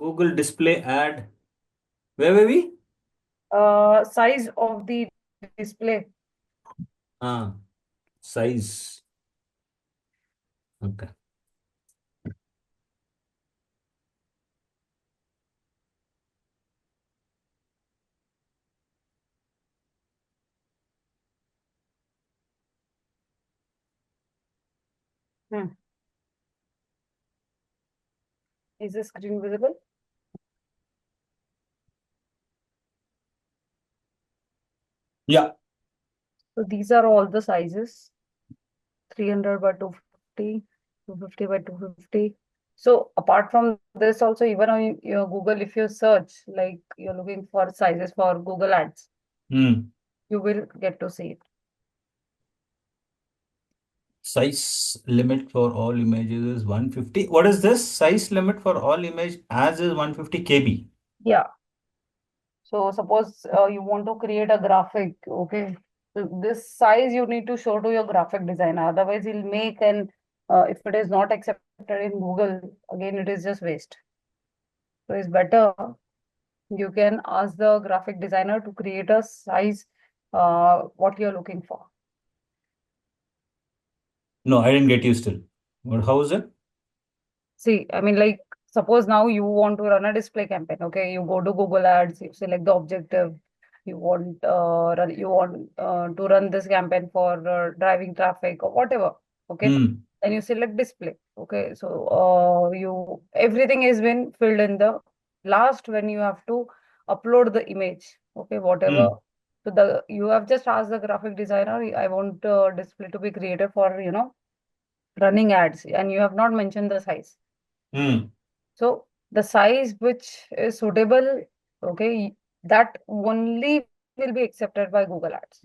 Google display ad. Where were we? Size of the display. Ah, size. Okay. Hmm. Is the screen visible? Yeah. So these are all the sizes. 300 by 250, 250 by 250. So apart from this also, even on your Google, if you search, like you're looking for sizes for Google Ads, Hmm. you will get to see it. Size limit for all images is 150. What is this? Size limit for all image as is 150 KB. Yeah. So suppose you want to create a graphic, okay? So this size you need to show to your graphic designer. Otherwise, he'll make and if it is not accepted in Google, again it is just waste. So it's better you can ask the graphic designer to create a size what you're looking for. No, I didn't get you still. What, how is it? See, I mean, like, suppose now you want to run a display campaign. Okay, you go to Google Ads, you select the objective. You want to run this campaign for driving traffic or whatever. Okay, Hmm. then you select display. Okay, so you everything has been filled in the last when you have to upload the image. Okay, whatever. Hmm. So the you have just asked the graphic designer, I want display to be created for running ads, and you have not mentioned the size. Hmm. So the size which is suitable, okay, that only will be accepted by Google Ads.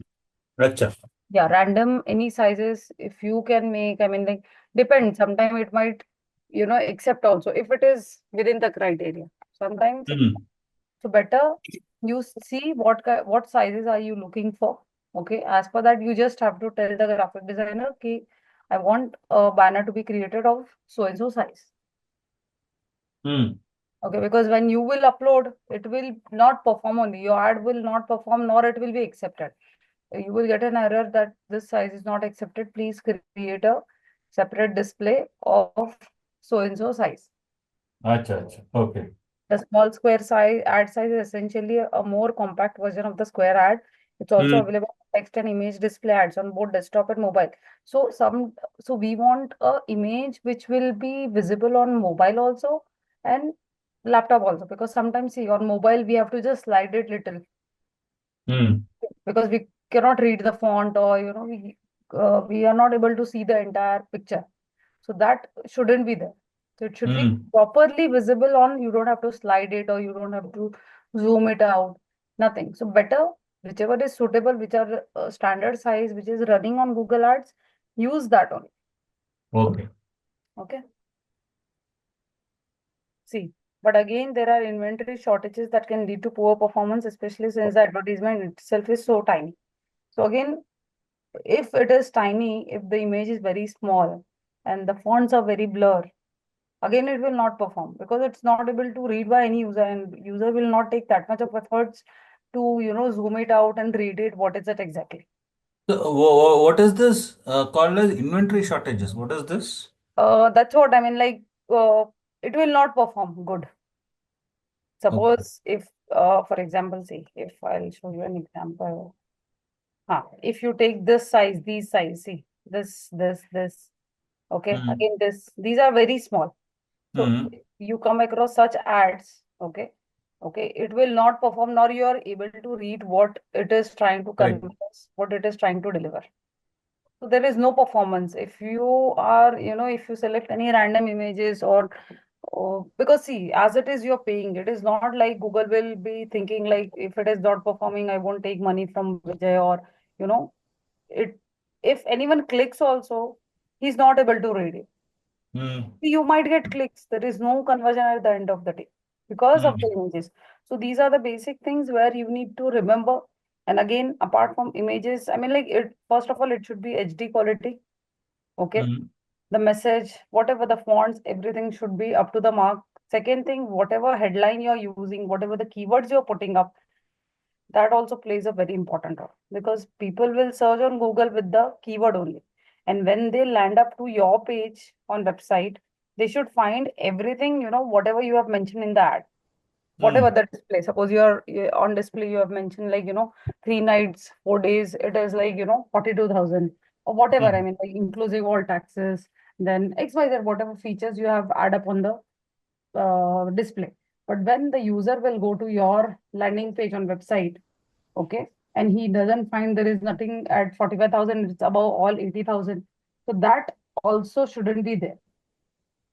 Acha. Yeah, random any sizes if you can make, I mean, like depends. Sometimes it might, accept also if it is within the criteria. Sometimes it Hmm. so better you see what sizes are you looking for. Okay, as per that you just have to tell the graphic designer, okay, I want a banner to be created of so and so size. Hmm. Okay, because when you will upload, it will not perform only. Your ad will not perform, nor it will be accepted. You will get an error that this size is not accepted. Please create a separate display of so and so size. Acha, acha. Okay. The small square size ad size is essentially a more compact version of the square ad. It's also Hmm. available for text and image display ads on both desktop and mobile. So we want a image which will be visible on mobile also and laptop also, because sometimes see on mobile we have to just slide it little Hmm. because we cannot read the font, or we are not able to see the entire picture. So that shouldn't be there. So it should be Hmm. properly visible on, you don't have to slide it or you don't have to zoom it out, nothing. So better, whichever is suitable, which are standard size, which is running on Google Ads, use that only. Okay. Okay. See, but again, there are inventory shortages that can lead to poor performance, especially since the advertisement itself is so tiny. So again, if it is tiny, if the image is very small and the fonts are very blur, again it will not perform because it's not able to read by any user, and user will not take that much of efforts to zoom it out and read it. What is it exactly? So, what is this called as inventory shortages? What is this? That's what I mean. Like, uh, it will not perform good. Okay. Suppose if, for example, see, if I'll show you an example. If you take this size, these size, see, this. Okay, Hmm. again, these are very small. So Hmm. if you come across such ads, okay, it will not perform, nor you are able to read what it is trying to Right. convey, what it is trying to deliver. So there is no performance. If you are, if you select any random images or because see, as it is you're paying, it is not like Google will be thinking like if it is not performing, I won't take money from Vijay, or you know, it if anyone clicks also, he's not able to read it. Hmm. You might get clicks. There is no conversion at the end of the day because of the Hmm. images. So these are the basic things where you need to remember. And again, apart from images, I mean, like it, first of all, it should be HD quality. Okay. Hmm. The message, whatever the fonts, everything should be up to the mark. Second thing, whatever headline you're using, whatever the keywords you're putting up, that also plays a very important role because people will search on Google with the keyword only. And when they land up to your page on website, they should find everything, whatever you have mentioned in the ad, whatever Mm, the display. Suppose you're on display, you have mentioned like, 3 nights, 4 days, it is like, 42,000 or whatever. I mm, mean, like inclusive all taxes, then XYZ, whatever features you have add up on the display. But when the user will go to your landing page on website, okay, and he doesn't find there is nothing at 45,000, it's above all 80,000. So that also shouldn't be there.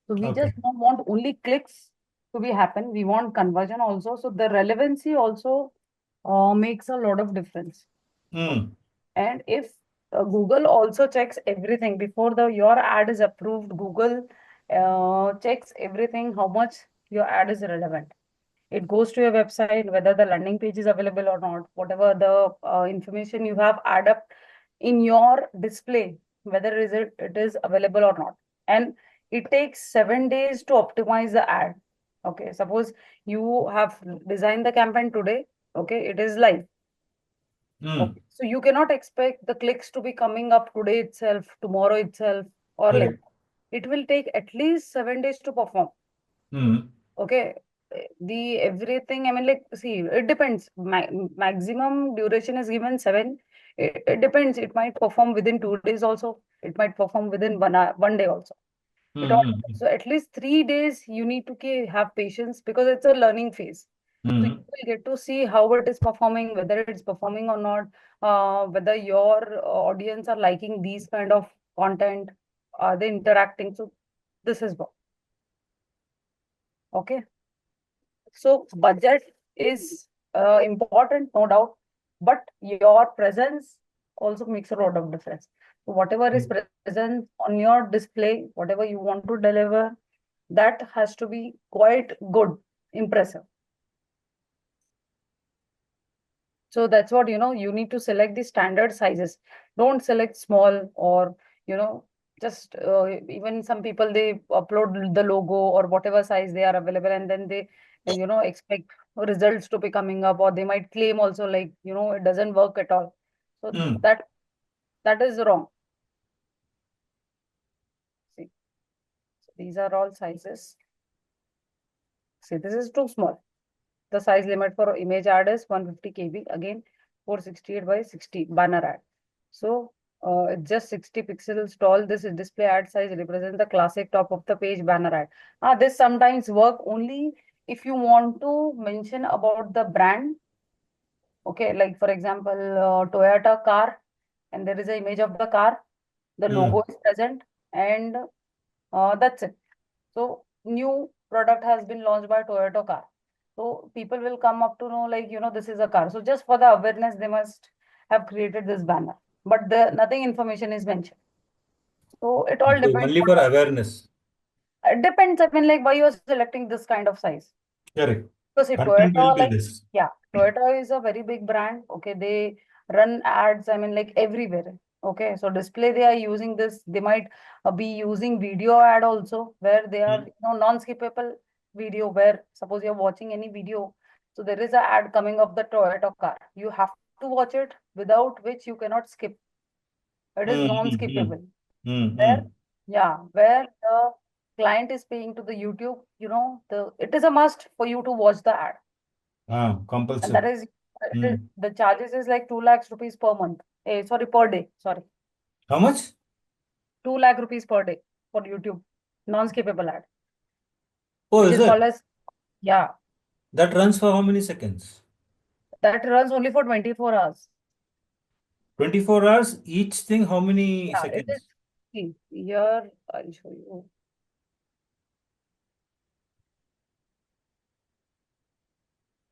So we okay. just don't want only clicks to be happen. We want conversion also. So the relevancy also makes a lot of difference. Okay. Mm, And if Google also checks everything before the your ad is approved, Google checks everything how much your ad is relevant. It goes to your website, whether the landing page is available or not, whatever the information you have add up in your display, whether it is available or not. And it takes 7 days to optimize the ad. Okay, suppose you have designed the campaign today, okay, it is live. mm, Okay, so you cannot expect the clicks to be coming up today itself, tomorrow itself, or like correct. it will take at least 7 days to perform. Mm, Okay. The everything, I mean, like, see, it depends. Maximum duration is given 7. It depends. It might perform within 2 days also. It might perform within 1 hour, 1 day also. It all mm, depends. So at least 3 days you need to have patience because it's a learning phase. So you mm, will get to see how it is performing, whether it's performing or not, whether your audience are liking these kind of content, are they interacting? So this is what. Okay. So budget is important, no doubt, but your presence also makes a lot of difference. So whatever is mm. present on your display, whatever you want to deliver, that has to be quite good, impressive. So that's what, you need to select the standard sizes. Don't select small or, you know, just even some people they upload the logo or whatever size they are available and then they, expect results to be coming up or they might claim also like, it doesn't work at all. So Mm. that is wrong. See, so these are all sizes. See, this is too small. The size limit for image ad is 150 KB. Again, 468 by 60 banner ad. So it's just 60 pixels tall. This is display ad size represents the classic top of the page banner ad. This sometimes work only if you want to mention about the brand. Okay, like for example, Toyota car, and there is an image of the car. The logo Mm. is present, and that's it. So new product has been launched by Toyota car. So people will come up to know like, this is a car. So just for the awareness, they must have created this banner. But the nothing information is mentioned. So it all Okay, depends. only for awareness. It depends. I mean, like why you're selecting this kind of size. Correct. Because see, Content will Toyota, be like, less. yeah, Toyota is a very big brand. Okay, they run ads, I mean, like everywhere. Okay, so display they are using this. They might be using video ad also, where they are, Mm. non-skippable video. Where suppose you're watching any video, so there is a ad coming of the Toyota car. You have to watch it, without which you cannot skip. It is Mm, mm, mm, non-skippable. mm, Where, mm. yeah, where the client is paying to the YouTube, the it is a must for you to watch the ad. And that Compulsory. is Mm. the charges is like 2 lakhs rupees per month. Sorry, per day. Sorry, How much? 2 lakh rupees per day for YouTube non-skippable ad, Oh, which is is it? called as, yeah, That runs for how many seconds? that runs only for 24 hours. 24 hours, each thing, how many Yeah, it is. seconds? See, here I'll show you.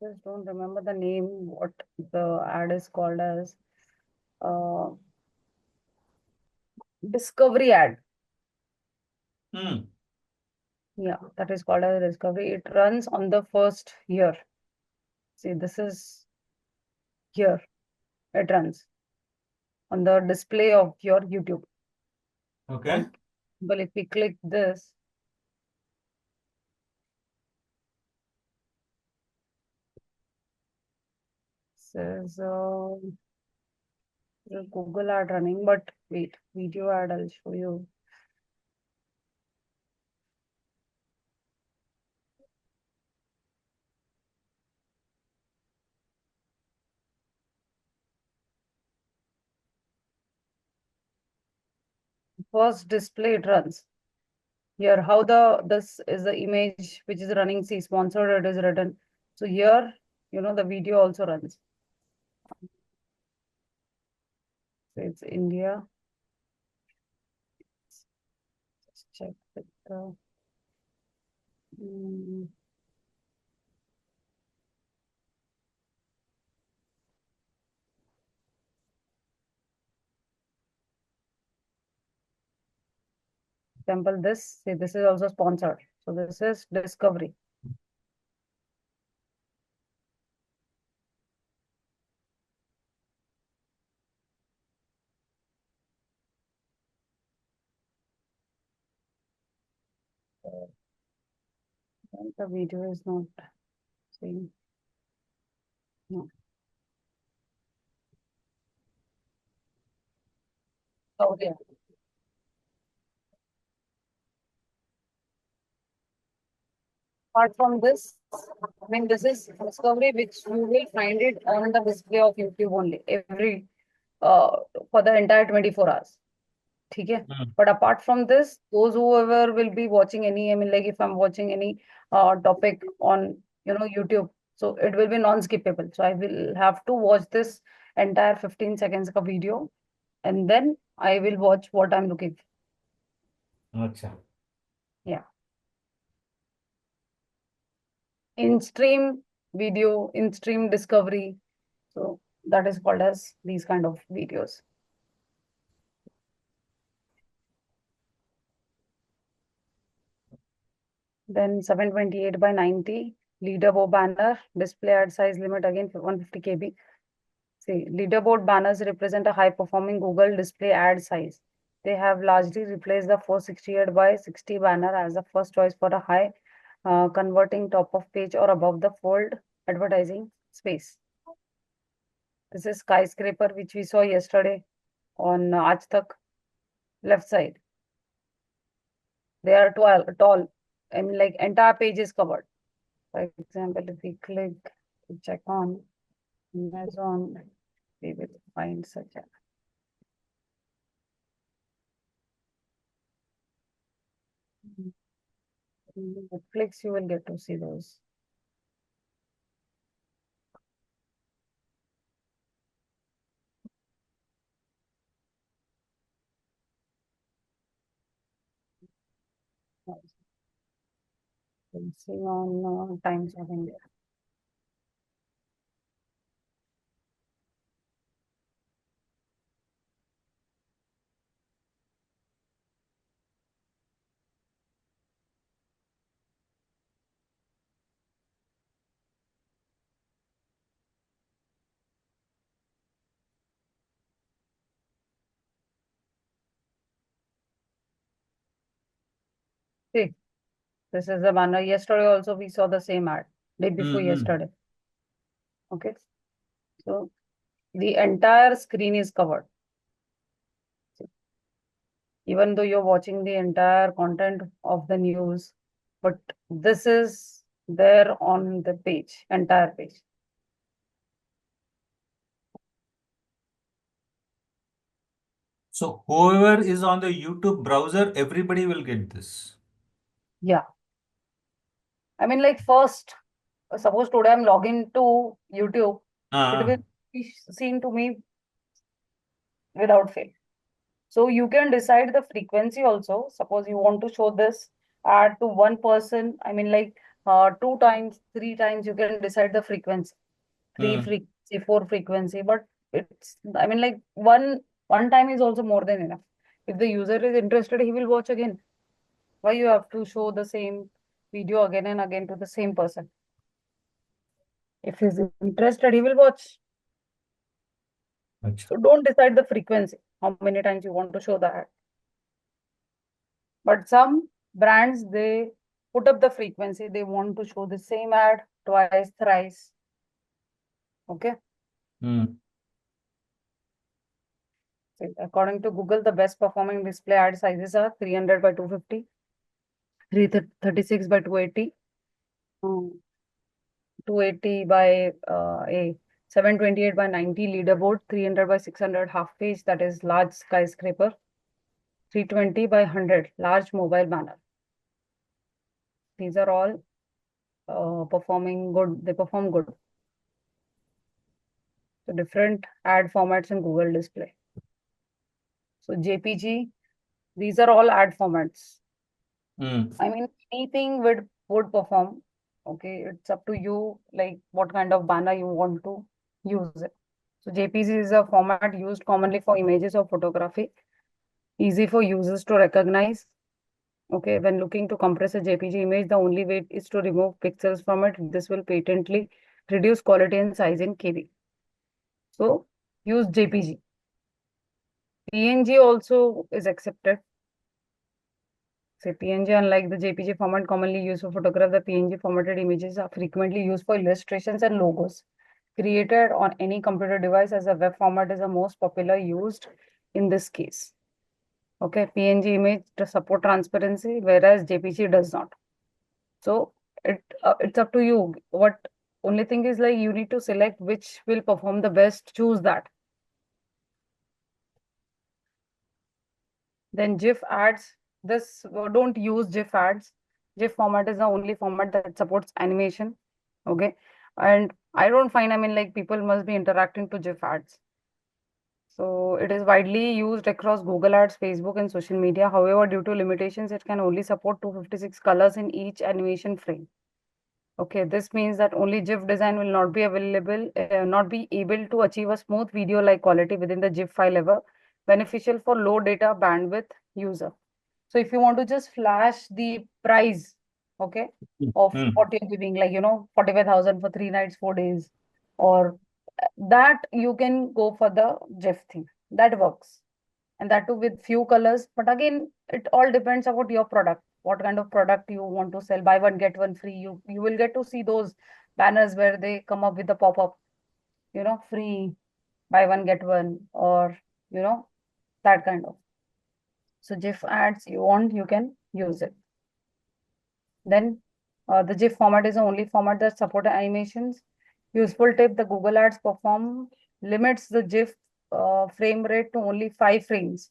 Just don't remember the name. What the ad is called as? Uh, Discovery ad. Mm. Yeah, that is called as Discovery. It runs on the first year. See, this is here. It runs on the display of your YouTube. Okay. For example, if we click this, is Google ad running, but wait, video ad, I'll show you. First display it runs. Here, how this is the image which is running, see sponsored, it is written. So here, the video also runs. So it's India. Let's check with the mm, example this. See, this is also sponsored. So this is Discovery. And the video is not saying no. Oh yeah. Apart from this, I mean this is Discovery which you will find it on the display of YouTube only every uh for the entire 24 hours. Okay. Mm. But apart from this, those whoever will be watching any, I mean, like if I'm watching any topic on YouTube, so it will be non-skippable. So I will have to watch this entire 15 seconds of video, and then I will watch what I'm looking for. Acha. Yeah. In stream video, in stream discovery. So that is called as these kind of videos. Then 728 by 90 leaderboard banner display ad size limit again for 150 KB. See, leaderboard banners represent a high-performing Google display ad size. They have largely replaced the 468 by 60 banner as the first choice for a high converting top of page or above the fold advertising space. This is skyscraper which we saw yesterday on Aaj Tak left side. They are tall. I mean, like entire page is covered. For example, if we click to check on Amazon, we will find such a Netflix, you will get to see those. See on Times of India. See, this is the banner. Yesterday also we saw the same ad. Day before Mm-hmm. yesterday. Okay. So the entire screen is covered. Even though you're watching the entire content of the news, but this is there on the page, entire page. So whoever is on the YouTube browser, everybody will get this. Yeah. I mean, like first, suppose today I'm logging to YouTube, it will Ah, be seen to me without fail. So you can decide the frequency also. Suppose you want to show this ad to one person, I mean like two times, three times, you can decide the frequency, three mm. frequency, four frequency, but it's, I mean like one time is also more than enough. If the user is interested, he will watch again. Why you have to show the same video again and again to the same person? If he's interested, he will watch. Acha. So don't decide the frequency, how many times you want to show the ad. But some brands, they put up the frequency. They want to show the same ad twice, thrice. Okay. Mm. So according to Google, the best performing display ad sizes are 300 by 250, 336 by 280, 280 by a 728 by 90 leaderboard, 300 by 600 half page, that is large skyscraper, 320 by 100 large mobile banner. These are all performing good. They perform good. So different ad formats in Google Display. So JPG, these are all ad formats. Mm. I mean, anything would perform. Okay, it's up to you, like what kind of banner you want to use it. So JPG is a format used commonly for images or photography, easy for users to recognize. Okay, when looking to compress a JPG image, the only way is to remove pixels from it. This will patently reduce quality and size in KB. So use JPG. PNG also is accepted. Say PNG, unlike the JPG format commonly used for photograph, the PNG formatted images are frequently used for illustrations and logos. Created on any computer device as a web format is the most popular used in this case. Okay, PNG image to support transparency, whereas JPG does not. So it's up to you. What only thing is like you need to select which will perform the best. Choose that. Then GIF ads. This don't use GIF ads. GIF format is the only format that supports animation. Okay, and I don't find. I mean, like people must be interacting to GIF ads. So it is widely used across Google Ads, Facebook, and social media. However, due to limitations, it can only support 256 colors in each animation frame. Okay, this means that only GIF design will not be available, not be able to achieve a smooth video-like quality within the GIF file ever, beneficial for low data bandwidth user. So if you want to just flash the price, okay, of Mm. what you're giving, like, 45,000 for 3 nights, 4 days, or that you can go for the GIF thing. That works. And that too with few colors. But again, it all depends about your product. What kind of product you want to sell. Buy one, get one free. You will get to see those banners where they come up with the pop-up, free, buy one, get one, or you know, that kind of. So GIF ads you want, you can use it. Then the GIF format is the only format that support animations. Useful tip, the Google Ads perform limits the GIF frame rate to only 5 frames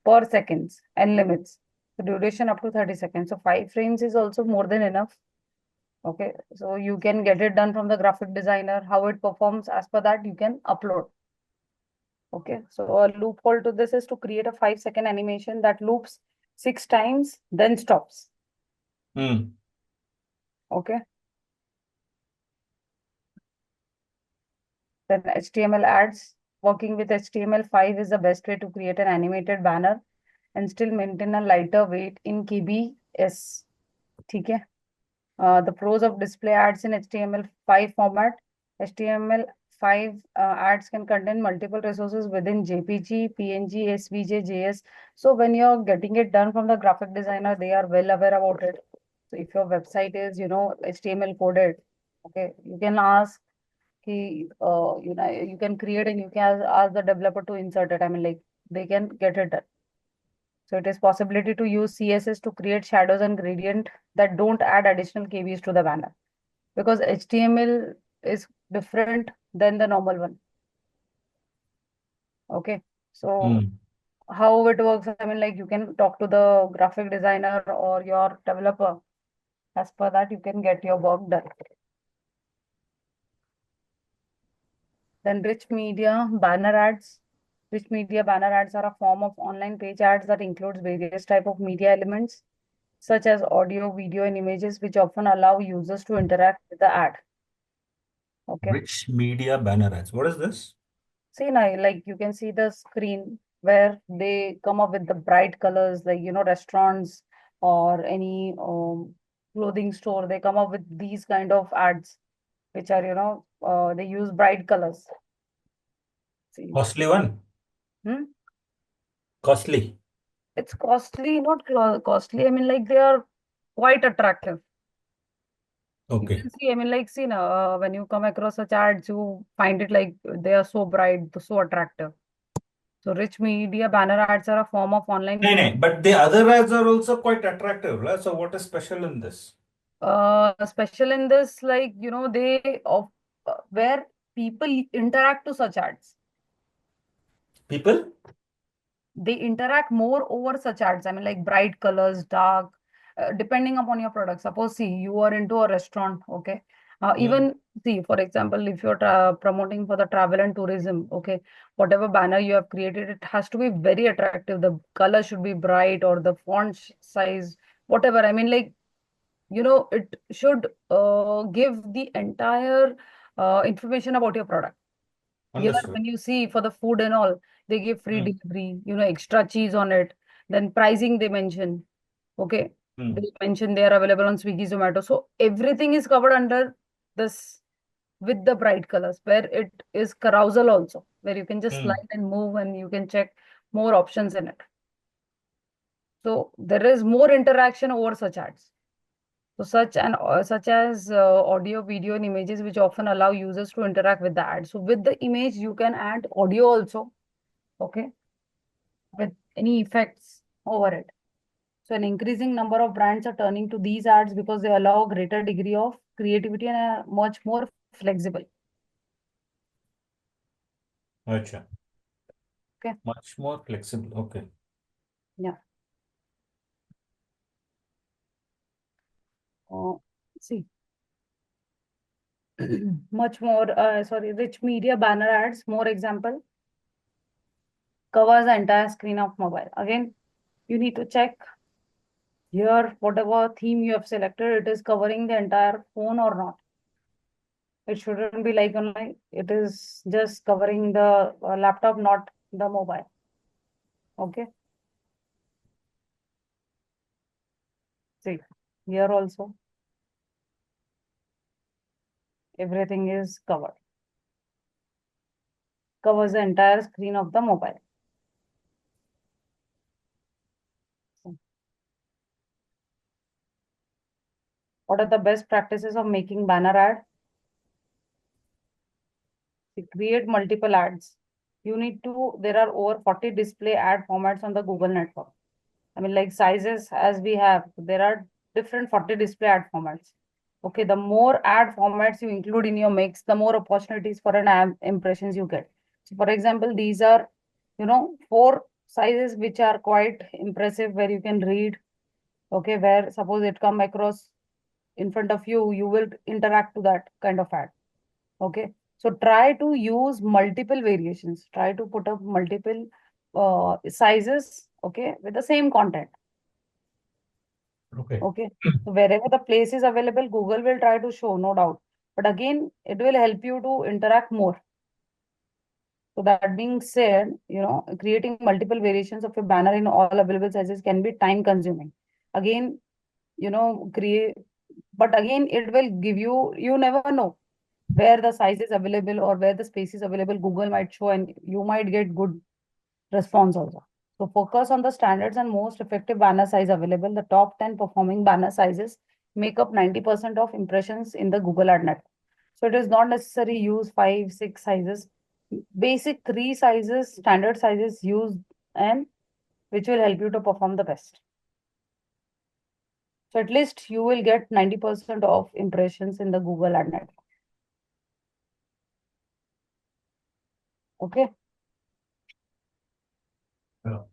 per seconds and limits the duration up to 30 seconds. So 5 frames is also more than enough. Okay, so you can get it done from the graphic designer. How it performs as per that you can upload. Okay, so a loophole to this is to create a 5-second animation that loops 6 times, then stops. Mm. Okay. Then HTML ads. Working with HTML5 is the best way to create an animated banner and still maintain a lighter weight in KBS. Okay. The pros of display ads in HTML5 format. HTML5 ads can contain multiple resources within JPG, PNG, SVJ, JS. So when you're getting it done from the graphic designer, they are well aware about it. So if your website is, HTML coded, okay, you can ask you can create and you can ask the developer to insert it. I mean, like they can get it done. So it is possibility to use CSS to create shadows and gradient that don't add additional KBs to the banner because HTML is different than the normal one. Okay. So Mm. how it works, I mean, like you can talk to the graphic designer or your developer. As per that, you can get your work done. Then rich media banner ads. Rich media banner ads are a form of online page ads that includes various type of media elements such as audio, video, and images, which often allow users to interact with the ad. Okay. Rich media banner ads. What is this? See now, like you can see the screen where they come up with the bright colors, like restaurants or any clothing store. They come up with these kind of ads, which are they use bright colors. See. Costly one. Hmm? Costly. It's costly, not costly. I mean, like they are quite attractive. You Okay. can see, I mean, like, see, now, when you come across such ads, you find it like they are so bright, so attractive. So rich media banner ads are a form of online No, no, but the other ads are also quite attractive, right? So what is special in this? special in this, like, they of where people interact to such ads. People? They interact more over such ads. I mean, like bright colors, dark, depending upon your product. Suppose, see, you are into a restaurant, okay? Mm, Even see, for example, if you're promoting for the travel and tourism, okay, whatever banner you have created, it has to be very attractive. The color should be bright or the font size, whatever. I mean, like, it should give the entire information about your product. Here, understood. when you see for the food and all, they give free Mm, delivery, extra cheese on it. Then pricing they mention. Okay. mm, They mention they are available on Swiggy, Zomato. So everything is covered under this with the bright colors, where it is carousel also, where you can just mm. slide and move and you can check more options in it. So there is more interaction over such ads. So such as audio, video, and images, which often allow users to interact with the ad. So with the image, you can add audio also, okay, with any effects over it. So an increasing number of brands are turning to these ads because they allow a greater degree of creativity and are much more flexible. Acha. Okay. Much more flexible. Okay. Yeah. Uh, See, much more, sorry, rich media banner ads, more example, covers the entire screen of mobile. Again, you need to check here, whatever theme you have selected, it is covering the entire phone or not. It shouldn't be like online. It is just covering the laptop, not the mobile. Okay. See, here also everything is covered. Covers the entire screen of the mobile. So, what are the best practices of making banner ad? Create multiple ads. There are over 40 display ad formats on the Google network. I mean, like sizes as we have, there are different 40 display ad formats. Okay, the more ad formats you include in your mix, the more opportunities for an ad impressions you get. So, for example, these are, four sizes which are quite impressive where you can read. Okay, where suppose it come across in front of you, you will interact to that kind of ad. Okay. So try to use multiple variations. Try to put up multiple sizes, okay, with the same content. Okay. Okay. So wherever the place is available, Google will try to show, no doubt. But again, it will help you to interact more. So that being said, creating multiple variations of a banner in all available sizes can be time consuming. Again, create, but again, it will give you, you never know where the size is available or where the space is available. Google might show and you might get good response also. So focus on the standards and most effective banner size available. The top 10 performing banner sizes make up 90% of impressions in the Google Ad network. So it is not necessary use 5, 6 sizes. Basic 3 sizes, standard sizes use, and which will help you to perform the best. So at least you will get 90% of impressions in the Google Ad network. Okay. Yeah.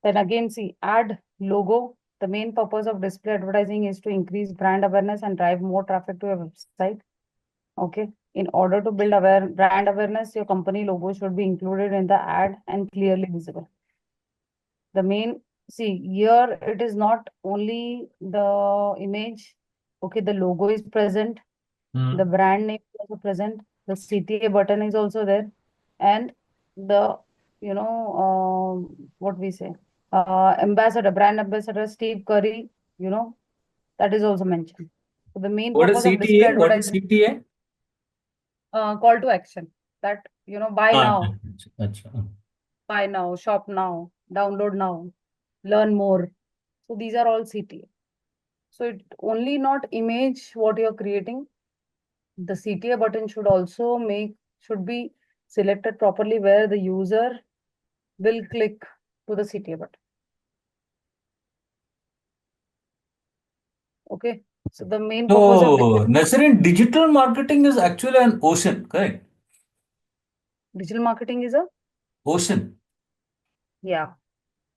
Then again, see, add logo. The main purpose of display advertising is to increase brand awareness and drive more traffic to your website. Okay. In order to build brand awareness, your company logo should be included in the ad and clearly visible. The main, see, here it is not only the image. Okay, the logo is present, the Mm. brand name is also present, the CTA button is also there, and the, what we say, brand ambassador Steve Curry, that is also mentioned. So the main What is purpose of display CTA? What is advertising, CTA? call to action, that, Ah, acha, acha, acha. buy now, shop now, download now, learn more. So these are all CTA. So it only not image what you're creating. The CTA button should be selected properly where the user will click to the CTA button. Okay. So the main purpose of So, Nasrin, digital marketing is actually an ocean, correct? digital marketing is a, Ocean, yeah.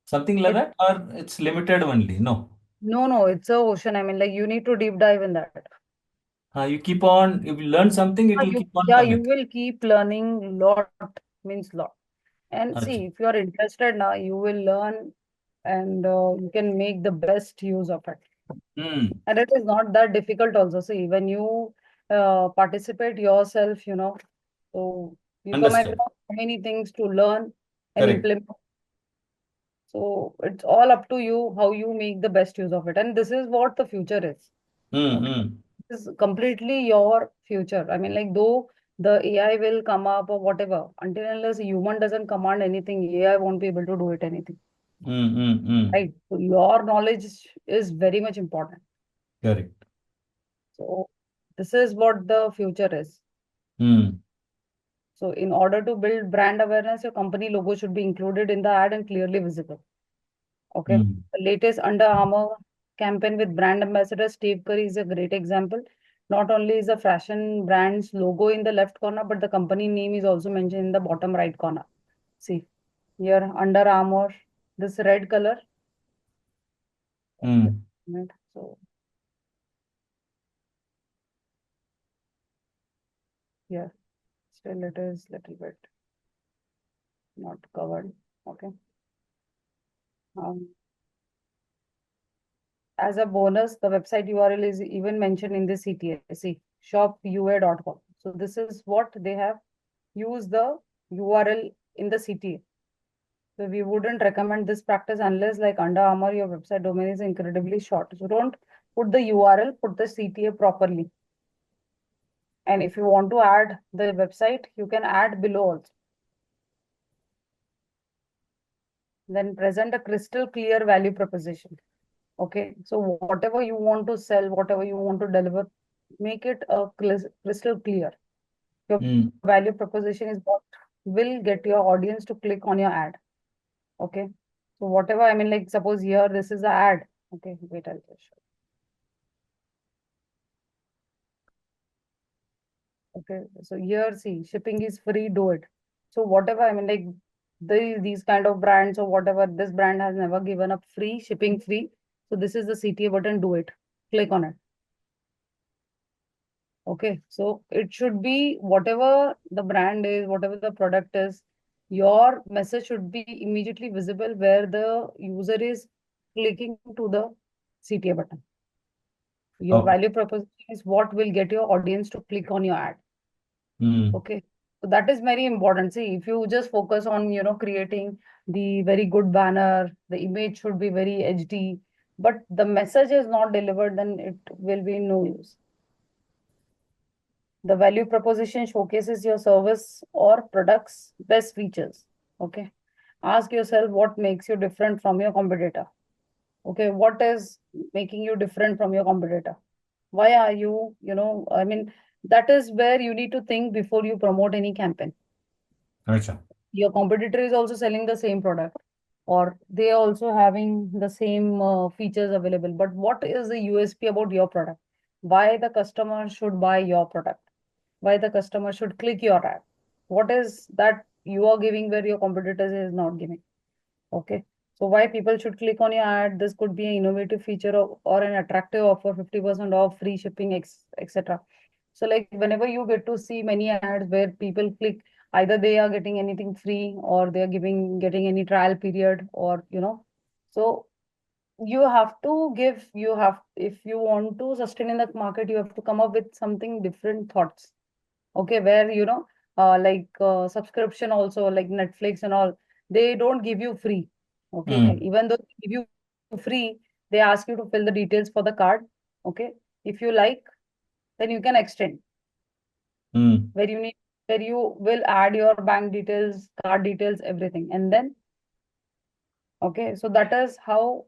something like It that, or it's limited only? No. no, it's a ocean. I mean, like you need to deep dive in that. You keep on, if you learn something, it will keep on You coming. will keep learning lot, means lot. And Acha. see, if you are interested now, you will learn and you can make the best use of it. Hmm. And it is not that difficult also. See, when you participate yourself, so you come Understood. across many things to learn and Correct. implement. So it's all up to you how you make the best use of it. And this is what the future is. Hmm. Okay. Hmm. This is completely your future. I mean, like though the AI will come up or whatever, until unless a human doesn't command anything, AI won't be able to do it anything. Hmm. Hmm. Hmm. Right. So your knowledge is very much important. Correct. So this is what the future is. Hmm. So in order to build brand awareness, your company logo should be included in the ad and clearly visible. Okay. Hmm. The latest Under Armour campaign with brand ambassador Steve Curry is a great example. Not only is the fashion brand's logo in the left corner, but the company name is also mentioned in the bottom right corner. See, here Under Armour, this red color. Just Hmm. a minute. So here, still it is little bit not covered. Okay. Um, as a bonus, the website URL is even mentioned in the CTA. See, shopua.com. So this is what they have used the URL in the CTA. So we wouldn't recommend this practice unless like Under Armour, your website domain is incredibly short. So don't put the URL, put the CTA properly. And if you want to add the website, you can add below also. Then present a crystal clear value proposition. Okay. So whatever you want to sell, whatever you want to deliver, make it a crystal clear. Your Hmm. value proposition is what will get your audience to click on your ad. Okay. So whatever, I mean, like suppose here, this is the ad. Okay. Wait, I'll just show. Okay, so here, see, shipping is free, do it. So whatever, I mean, like these kind of brands or whatever, this brand has never given up free shipping free. So this is the CTA button, do it. Click on it. Okay, so it should be whatever the brand is, whatever the product is, your message should be immediately visible where the user is clicking to the CTA button. Your Okay. value proposition is what will get your audience to click on your ad. Hmm. Okay. So that is very important. See, if you just focus on, creating the very good banner, the image should be very HD, but the message is not delivered, then it will be no use. The value proposition showcases your service or product's best features. Okay. Ask yourself what makes you different from your competitor. Okay. What is making you different from your competitor? Why are you, I mean, that is where you need to think before you promote any campaign. Acha. Your competitor is also selling the same product or they are also having the same features available, but what is the USP about your product? Why the customer should buy your product? Why the customer should click your ad? What is that you are giving where your competitors is not giving? Okay. So why people should click on your ad? This could be an innovative feature or an attractive offer, 50% off, free shipping, etc. So like whenever you get to see many ads where people click, either they are getting anything free or they are getting any trial period or so you have if you want to sustain in that market, you have to come up with something different thoughts. Okay, where subscription also like Netflix and all, they don't give you free. Okay, Hmm. even though they give you free, they ask you to fill the details for the card. Okay, if you like, then you can extend Hmm. where where you will add your bank details, card details, everything, and then okay, so that is how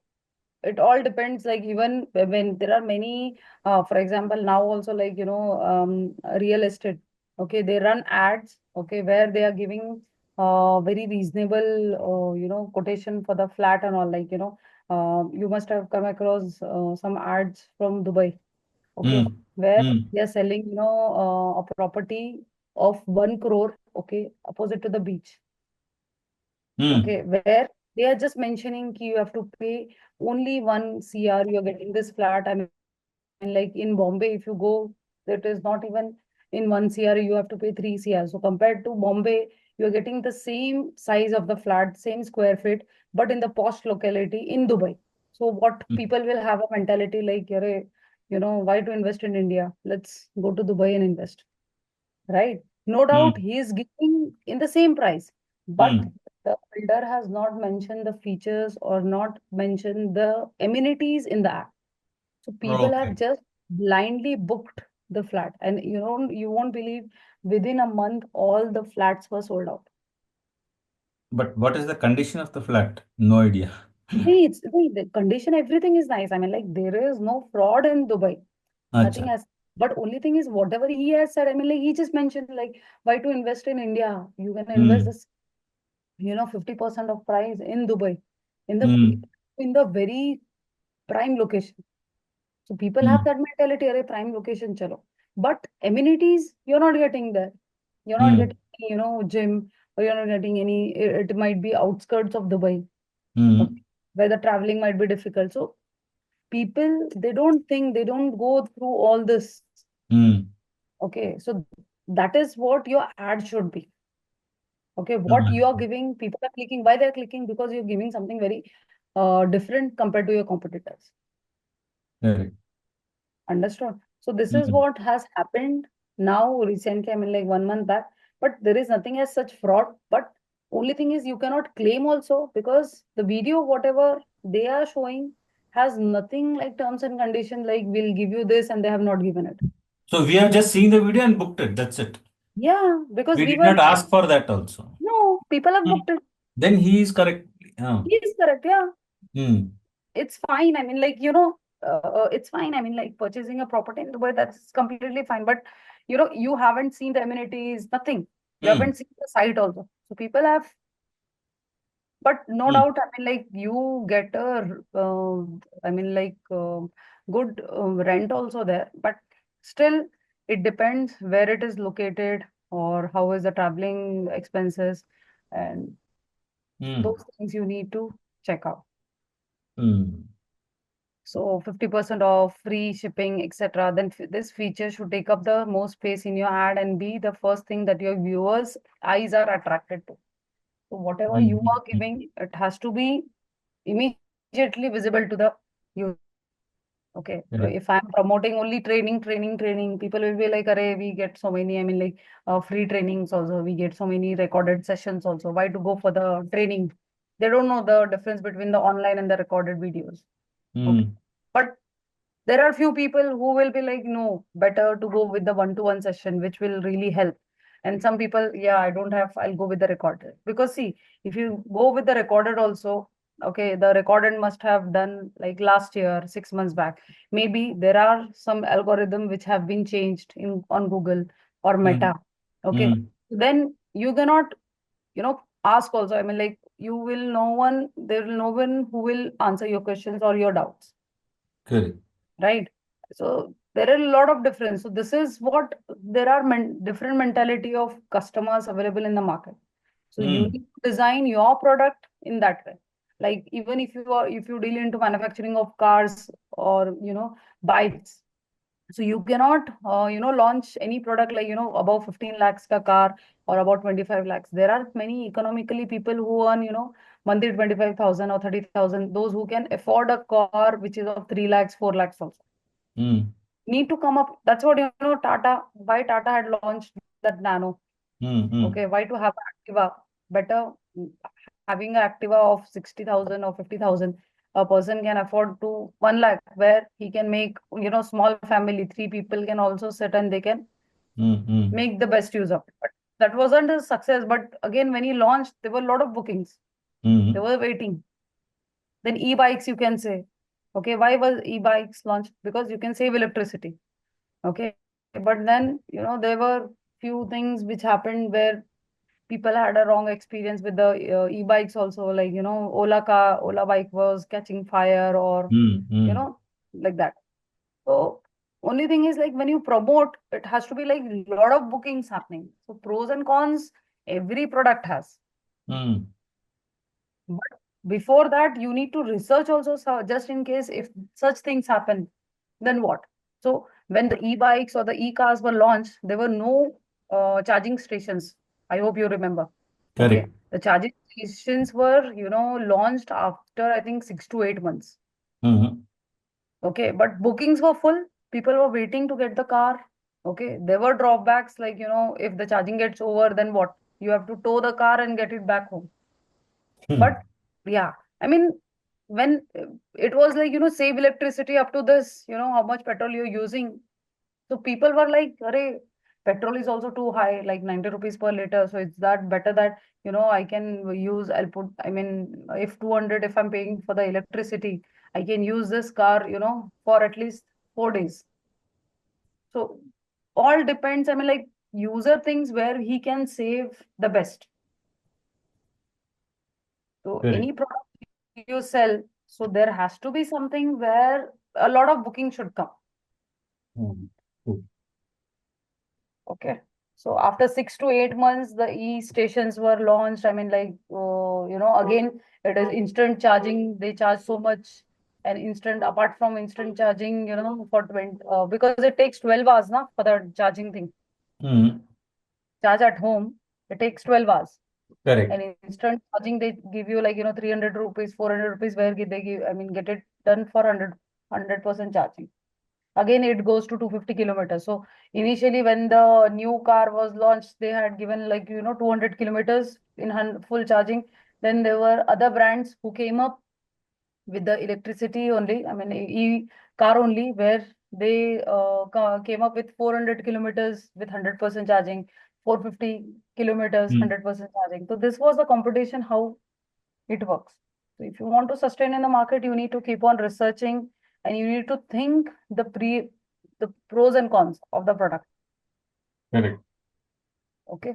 it all depends, like even when there are many, for example, now also like, real estate. Okay, they run ads, okay, where they are giving very reasonable, quotation for the flat and all. Like, you must have come across some ads from Dubai, okay, Mm. where Mm. they are selling, a property of 1 crore, okay, opposite to the beach. Mm. Okay, where they are just mentioning ki you have to pay only 1 CR, you're getting this flat. I mean, like in Bombay, if you go, that is not even in 1 CR, you have to pay 3 CR. So compared to Bombay, you're getting the same size of the flat, same square feet, but in the posh locality in Dubai. So what Mm. people will have a mentality like, "Yare, why to invest in India? Let's go to Dubai and invest." Right? No doubt Mm. he is giving in the same price, but Mm. the builder has not mentioned the features or not mentioned the amenities in the app. So people have Okay. just blindly booked the flat, and you won't believe, within a month all the flats were sold out. But what is the condition of the flat? No idea. The condition, everything is nice. I mean, like there is no fraud in Dubai. Nothing Acha. has. But only thing is, whatever he has said, I mean, like he just mentioned, like, why to invest in India? You can invest Mm. this, 50% of price in Dubai, in the Mm. in the very prime location. So people have Mm. that mentality, a prime location, chalo. But amenities, you're not getting there. You're not Mm. getting, gym, or you're not getting any. It might be outskirts of Dubai, okay, Mm. where the traveling might be difficult. So people, they don't think, they don't go through all this. Mm. Okay, so that is what your ad should be. Okay, what Ah, you are giving, people are clicking. Why they're clicking? Because you're giving something very different compared to your competitors. correct. Understood? So this is Mm. what has happened now recently. I mean, like 1 month back. But there is nothing as such fraud. But only thing is you cannot claim also, because the video, whatever they are showing, has nothing like terms and conditions like we'll give you this, and they have not given it. So we have just seen the video and booked it. That's it. Yeah, because We we did were, not ask for that also. no, people have Mm. booked it. Then he is correct. He is correct. Yeah. Mm. It's fine. I mean, like, it's fine. I mean, like purchasing a property in Dubai, that's completely fine. But, you haven't seen the amenities, nothing. You Mm. haven't seen the site also. So people have, but no Mm. doubt, I mean, like you get I mean, like good rent also there. But still, it depends where it is located or how is the traveling expenses, and Mm. those things you need to check out. Mm. So 50% off, free shipping, etc. Then this feature should take up the most space in your ad and be the first thing that your viewers' eyes are attracted to. So whatever Mm. you Mm. are Mm. giving, it has to be immediately visible to the user. Okay. If Correct. I'm promoting only training, people will be like, "Arey, we get so many, I mean, like free trainings also, we get so many recorded sessions also. Why to go for the training?" They don't know the difference between the online and the recorded videos. Okay. Mm. But there are few people who will be like, no, better to go with the one-to-one session, which will really help. And some people, yeah, I don't have, I'll go with the recorded. Because see, if you go with the recorded also, okay, the recorded must have done like last year, 6 months back. Maybe there are some algorithm which have been changed in on Google or Mm. Meta. Okay. Mm. Then you cannot, ask also. I mean, like you will no one, there will no one who will answer your questions or your doubts, Correct. right? So there are a lot of difference. So this is what, there are different mentality of customers available in the market. So you Mm. need to design your product in that way. Like even if you deal into manufacturing of cars or bikes, so you cannot launch any product like above 15 lakhs ka car or about 25 lakhs. There are many economically people who earn monthly 25,000 or 30,000, those who can afford a car which is of 3 lakhs, 4 lakhs also. Mm. Need to come up. That's what Tata, why Tata had launched that Nano. Mm. Okay, Mm. why to have Activa? Better having an Activa of 60,000 or 50,000. A person can afford to 1 lakh, where he can make, small family, 3 people can also sit and they can Mm. Mm. make the best use of it. But that wasn't a success. But again, when he launched, there were a lot of bookings. They Mm. were waiting. Then e-bikes, you can say. Okay, why was e-bikes launched? Because you can save electricity. Okay, but then, there were few things which happened where people had a wrong experience with the e-bikes also, like, Ola bike was catching fire, or, Mm, you mm, know, like that. So only thing is, like, when you promote, it has to be like a lot of bookings happening. So pros and cons, every product has. mm, But before that, you need to research also, so just in case if such things happen, then what? So when the e-bikes or the e-cars were launched, there were no charging stations. I hope you remember. Okay. correct. The charging stations were, launched after, I think, 6 to 8 months. Mm, Okay. But bookings were full. People were waiting to get the car. Okay. There were drawbacks, like, if the charging gets over, then what? You have to tow the car and get it back home. mm, But yeah, I mean, when it was like, save electricity up to this, how much petrol you're using. So people were like, Arey, petrol is also too high, like 90 rupees per liter. So it's that better that, I can use, I mean, if 200, if I'm paying for the electricity, I can use this car, for at least 4 days. So all depends. I mean, like, user thinks where he can save the best. So correct. any product you sell, so there has to be something where a lot of booking should come. Mm, true. Okay. So after 6 to 8 months, the e-stations were launched. I mean, like, again, it is instant charging. They charge so much. And instant, apart from instant charging, for 20, because it takes 12 hours now for the charging thing. Mm, Charge at home, it takes 12 hours. correct. And instant charging, they give you like, 300 rupees, 400 rupees, where they give, I mean, get it done for 100% charging. Again, it goes to 250 kilometers. So initially, when the new car was launched, they had given like, 200 kilometers in full charging. Then there were other brands who came up with the electricity only, I mean, car only, where they came up with 400 kilometers with 100% charging, 450 kilometers, Mm, 100% charging. So this was the competition, how it works. So if you want to sustain in the market, you need to keep on researching, and you need to think the pros and cons of the product. correct. Okay.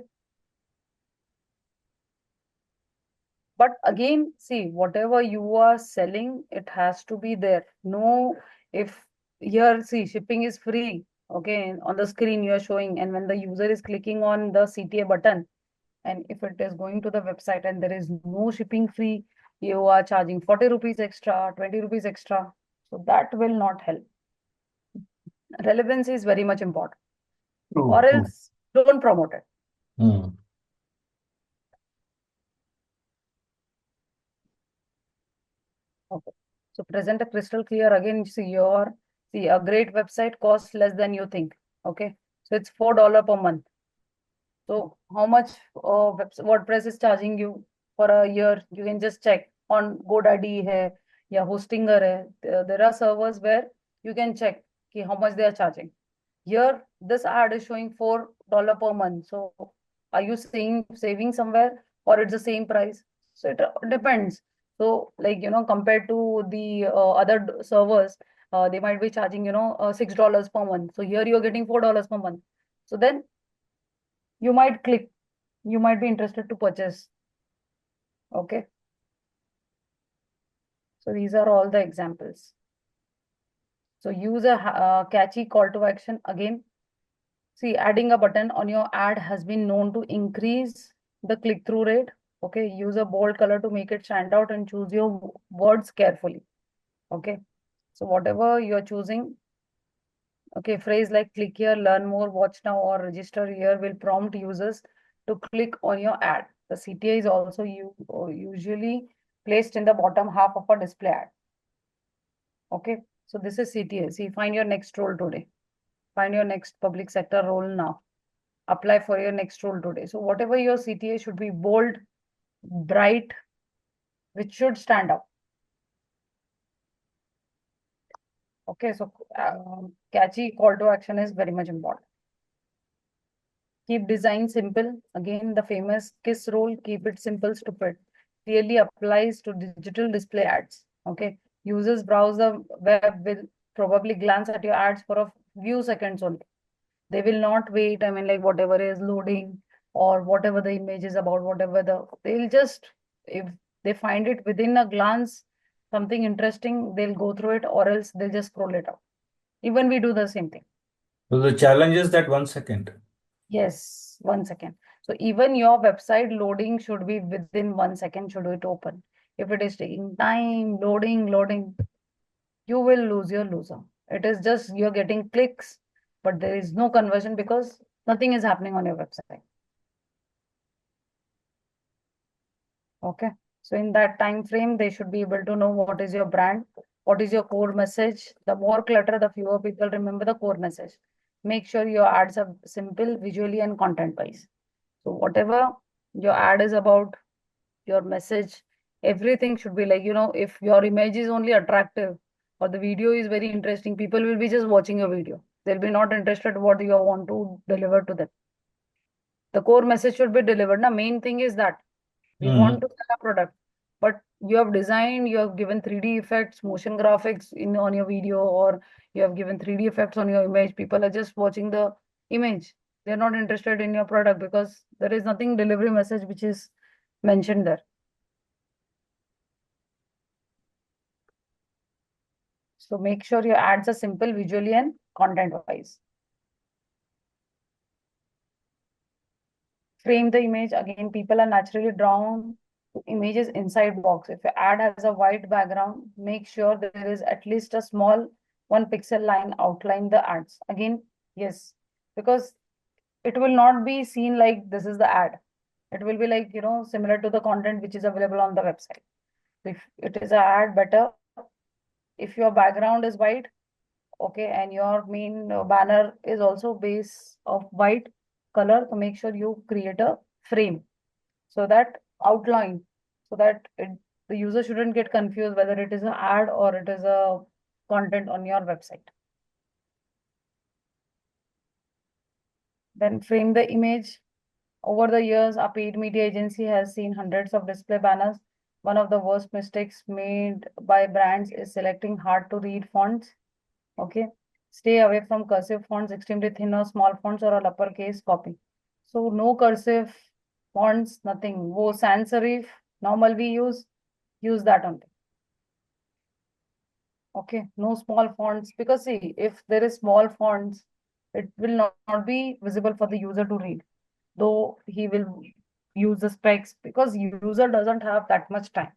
But again, see, whatever you are selling, it has to be there. No, if here, see, shipping is free. Okay, on the screen you are showing, and when the user is clicking on the CTA button, and if it is going to the website and there is no shipping free, you are charging 40 rupees extra, 20 rupees extra. So that will not help. Relevancy is very much important, True, or true. else don't promote it. Mm, Okay. So present a crystal clear, again. See, a great website costs less than you think. Okay. So it's $4 per month. So how much WordPress is charging you for a year? You can just check on GoDaddy hai, या Hostinger hai. There are servers where you can check ki how much they are charging. Here, this ad is showing $4 per month. So are you saving somewhere, or it's the same price? So it depends. So, like, compared to the other servers, they might be charging, $6 per month. So here you're getting $4 per month. So then you might click, you might be interested to purchase. Okay. So these are all the examples. So use a catchy call to action again. See, adding a button on your ad has been known to increase the click-through rate. Okay, use a bold color to make it stand out, and choose your words carefully. Okay, so whatever you're choosing, okay, phrase like click here, learn more, watch now, or register here will prompt users to click on your ad. The CTA is also usually placed in the bottom half of a display ad. Okay, so this is CTA. See, find your next role today. Find your next public sector role now. Apply for your next role today. So whatever your CTA should be bold, bright, which should stand out. Okay, so catchy call to action is very much important. Keep design simple. Again, the famous KISS rule, keep it simple, stupid. Clearly applies to digital display ads. Okay, Users browse the web will probably glance at your ads for a few seconds only. They will not wait. I mean, like whatever is loading or whatever the image is about, whatever they'll just, if they find it within a glance, something interesting, they'll go through it or else they'll just scroll it out. Even we do the same thing. So the challenge is that 1 second. Yes, 1 second. So even your website loading should be within 1 second, should it open. If it is taking time, loading, you will lose your loser. It is just you're getting clicks, but there is no conversion because nothing is happening on your website. Okay. So in that time frame, they should be able to know what is your brand, what is your core message. The more clutter, the fewer people remember the core message. Make sure your ads are simple, visually and content wise. So whatever your ad is about, your message, everything should be like, if your image is only attractive or the video is very interesting, people will be just watching your video. They'll be not interested what you want to deliver to them. The core message should be delivered. The main thing is that we want Mm. to sell a product, but you have designed, you have given 3D effects, motion graphics in on your video, or you have given 3D effects on your image. People are just watching the image. They're not interested in your product because there is nothing delivery message which is mentioned there. So make sure your ads are simple visually and content wise. Frame the image. Again, people are naturally drawn to images inside box. If your ad has a white background, make sure there is at least a small 1 pixel line outline the ads. Again, yes, because it will not be seen like this is the ad. It will be like, similar to the content which is available on the website. If it is an ad, better if your background is white, okay, and your main banner is also base of white color, so make sure you create a frame, so that outline, so that the user shouldn't get confused whether it is an ad or it is a content on your website. Then frame the image. Over the years, a paid media agency has seen hundreds of display banners. One of the worst mistakes made by brands is selecting hard to read fonts. Okay. Stay away from cursive fonts, extremely thin or small fonts, or all uppercase copy. So no cursive fonts, nothing. Wo sans serif, normal we use that only. Okay. No small fonts. Because see, if there is small fonts, it will not be visible for the user to read. Though he will use the specs because user doesn't have that much time.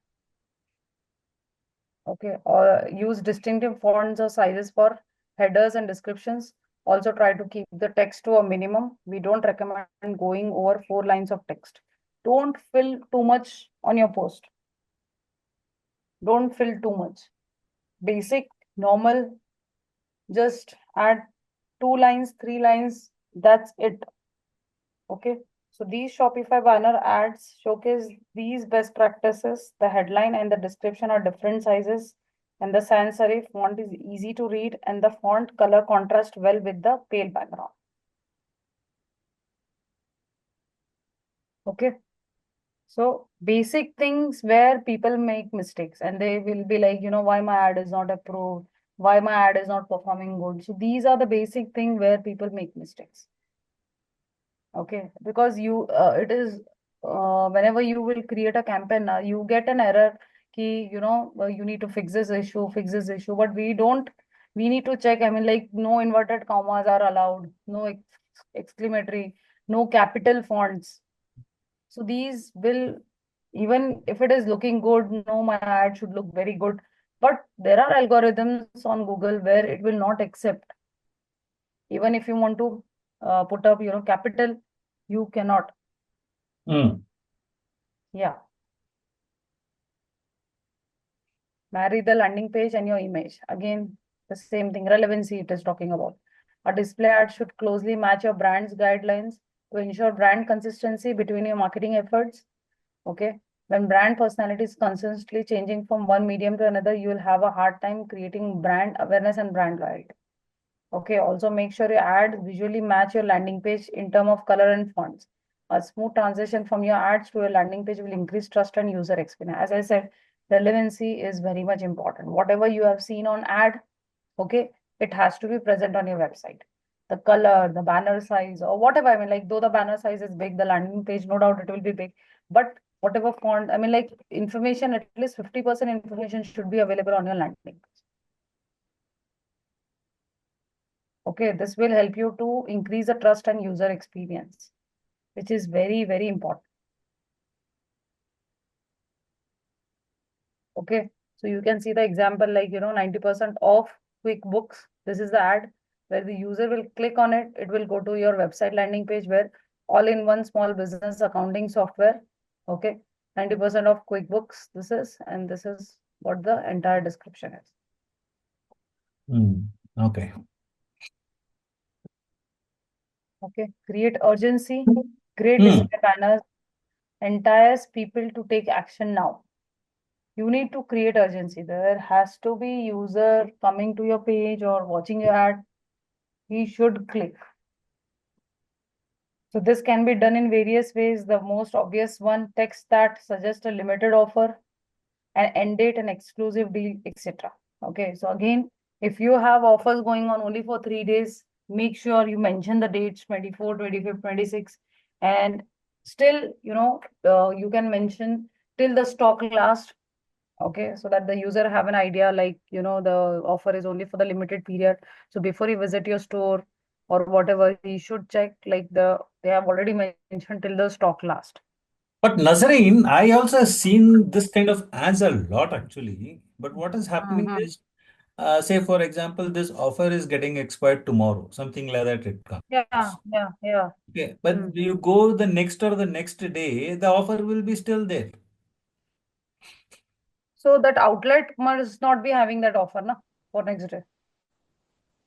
Okay, or use distinctive fonts or sizes for headers and descriptions. Also try to keep the text to a minimum. We don't recommend going over 4 lines of text. Don't fill too much on your post. Don't fill too much. Basic, normal, just add 2 lines, 3 lines. That's it. Okay. So these Shopify banner ads showcase these best practices. The headline and the description are different sizes, and the sans serif font is easy to read, and the font color contrast well with the pale background. Okay. So basic things where people make mistakes and they will be like, why my ad is not approved, why my ad is not performing good. So these are the basic thing where people make mistakes. Okay, because it is whenever you will create a campaign, you get an error ki, you need to fix this issue, but we don't, we need to check. I mean, like no inverted commas are allowed, no exclamatory, no capital fonts. So these will, even if it is looking good, no, my ad should look very good. But there are algorithms on Google where it will not accept. Even if you want to put up, capital, you cannot. Mm. Yeah. Marry the landing page and your image. Again, the same thing, relevancy it is talking about. A display ad should closely match your brand's guidelines to ensure brand consistency between your marketing efforts. Okay. When brand personality is constantly changing from one medium to another, you will have a hard time creating brand awareness and brand loyalty. Okay, also make sure your ads visually match your landing page in terms of color and fonts. A smooth transition from your ads to your landing page will increase trust and user experience. As I said, Relevancy is very much important. Whatever you have seen on ad, okay, it has to be present on your website. The color, the banner size, or whatever. I mean, like, though the banner size is big, the landing page, no doubt it will be big. But whatever font, I mean, like, information, at least 50% information should be available on your landing page. Okay, this will help you to increase the trust and user experience, which is very, very important. Okay, so you can see the example like, 90% off QuickBooks. This is the ad where the user will click on it. It will go to your website landing page where all in one small business accounting software. Okay, 90% of QuickBooks this is, and this is what the entire description is. Okay. Okay, create urgency, great Hmm. display banners, entice people to take action now. You need to create urgency. There has to be user coming to your page or watching your ad. He should click. So this can be done in various ways. The most obvious one, text that suggests a limited offer, an end date, an exclusive deal, etc. Okay, so again, if you have offers going on only for 3 days, make sure you mention the dates 24, 25, 26, and still, you can mention till the stock lasts. Okay, so that the user have an idea, like, the offer is only for the limited period. So before you visit your store or whatever, he should check like they have already mentioned till the stock last. But Nazarene, I also have seen this kind of ads a lot actually. But what is happening Mm-hmm. is, say for example, this offer is getting expired tomorrow, something like that it Yeah, comes. yeah, yeah. Okay, but Mm. you go the next or the next day, the offer will be still there. So that outlet must not be having that offer, na, for next day.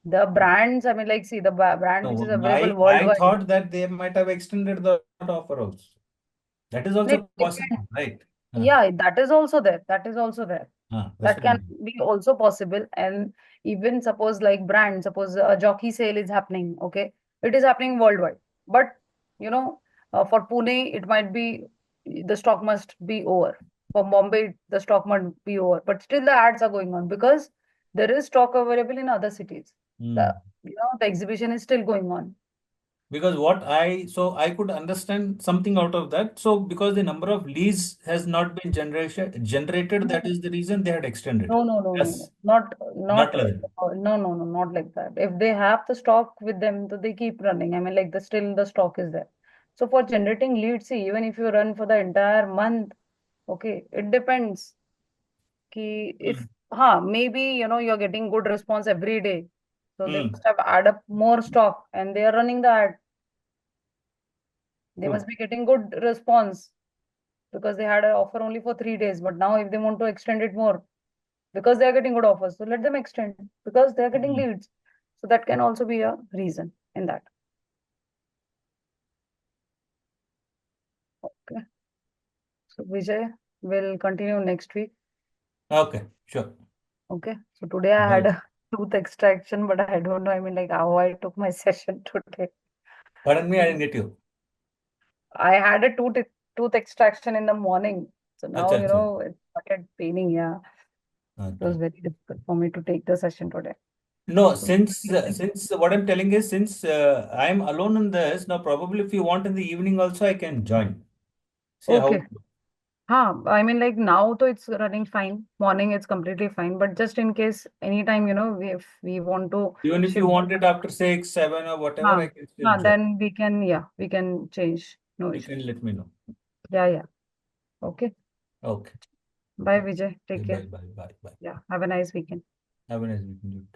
The brands, I mean, like, see the brand which is No, available I worldwide. thought that they might have extended the offer also. That is It also depends. possible, right? Yeah, that is also there. That is also there. That's That what I can mean. be also possible. And even suppose like brand, suppose a jockey sale is happening, okay, it is happening worldwide. But you know, for Pune, it might be the stock must be over. For Bombay, the stock must be over. But still, the ads are going on because there is stock available in other cities. The Hmm. the exhibition is still going on. Because so I could understand something out of that. So because the number of leads has not been generated, that is the reason they had extended. No, no, no, no, Yes, no. Not, not not, like that. no, no, no, not like that. If they have the stock with them, so they keep running. I mean, like, still the stock is there. So for generating leads, see, even if you run for the entire month, okay, it depends. Ki if, Hmm. maybe, you're getting good response every day. So they Hmm. must have add up more stock and they are running the ad. They True. must be getting good response because they had an offer only for 3 days. But now if they want to extend it more, because they are getting good offers. So let them extend because they are getting Hmm. leads. So that can also be a reason in that. Okay. So Vijay will continue next week. Okay, sure. Okay. So today I had Bye. a tooth extraction, but I don't know. I mean, like how I took my session today. Pardon me, I didn't get you. I had a tooth extraction in the morning. So now, Acha, acha. it started paining. Yeah. It was Okay. very difficult for me to take the session today. No, So since what I'm telling is, since I'm alone in this now, probably if you want in the evening also, I can join. See how. okay. I mean, like now, though it's running fine. Morning, it's completely fine. But just in case, anytime, if we want to Even if you shift, want it after 6, 7 or whatever, huh, I can still join. then we can change. No You issue. can let me know. Yeah, yeah. Okay. Okay. Bye, Vijay. Okay, Take care. bye, bye, bye, bye. Yeah. Have a nice weekend. Have a nice weekend.